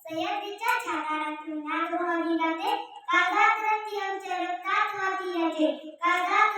सह्याद्रीच्या छाताडातून नागोहरी गाते कागदात आमच्या रक्तात वाहती याचे कागदात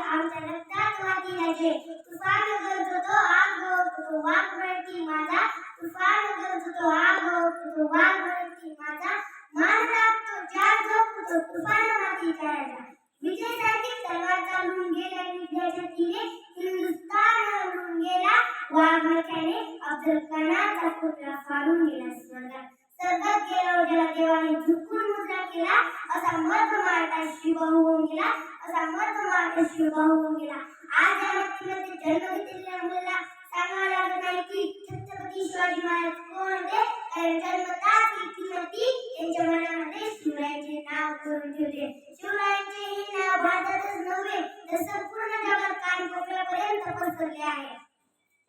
आमच्या रक्तात वाहती याचे तुफान गरजतो आग गळतो वाघ वळती माझा तुफान गरजतो आग गळतो वाघ वळती माझा मान राखतो चार झोपतो तुफान माती करायचा विजयसाठी तलवार चालून गेल्या विद्याच्या तिने हिंदुस्तान हरवून गेला वाघनख्याने अफजल खानाचा पुतळा फाडून गेला स्वर्गात स्वर्गात गेला ज्याला देवाने झुकून मुद्रा केला असा मर्द मारता शिवबाहू होऊन गेला असा मर्द मारता शिवबाहू होऊन गेला आज या व्यक्तीमध्ये जन्म घेतलेल्या मुलाला सांगावं लागत नाही की छत्रपती शिवाजी महाराज कोण होते कारण जन्मताच व्यक्तीमध्ये त्यांच्या मनामध्ये शिवरायांचे नाव करून ठेवले शिवरायांचे हे नाव भारतातच नव्हे तर संपूर्ण जगात कानकोपऱ्यापर्यंत पसरले आहे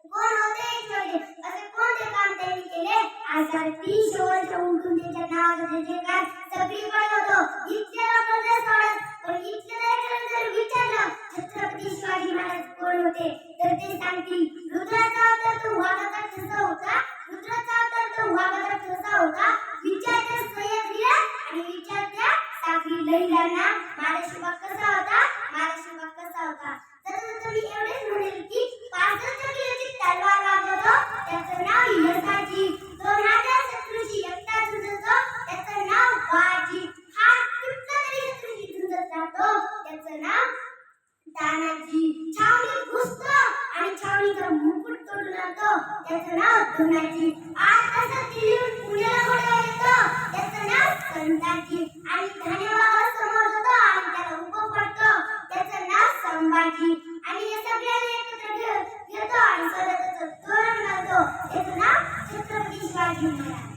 कोण होते शिवाजी असे कोणते काम त्यांनी केले आज 300 वर्ष उलटून त्यांच्या नावाचं जे काय सगळीकडे होतो इतक्याला प्रदेश सोडत पण इतक्याला जर विचारलं छत्रपती शिवाजी महाराज कोण होते तर ते सांगतील रुद्राचा अवतार तो वाघाचा ठसा होता रुद्राचा अवतार तो वाघाचा ठसा होता विचारत्या सह्याद्रीला आणि विचारत्या सागरी लहिरांना माझा शिवा कसा होता माझा शिवा कसा होता तर मी एवढेच म्हणेल की 65 किलोची तलवार वापरतो त्याचं नाव यशाची 2000 शत्रूशी एकटा झुंजतो त्याचं नाव बाजी हात कुठला तरी शत्रूशी झुंजत राहतो त्याचं नाव तानाजी छावणी घुसतो आणि छावणीचा मुकुट तोडून आणतो त्याचं नाव धनाजी आज असं दिल्लीहून पुण्याला घोड्यावर येतो त्याचं नाव संताजी आणि धन्यवाद समोर होतो आणि त्याला उभं पडतो त्याचं नाव संभाजी आणि या सगळ्यांना एकत्र घेतो आणि स्वतःचं तोरण घालतो त्याचं नाव छत्रपती शिवाजी महाराज.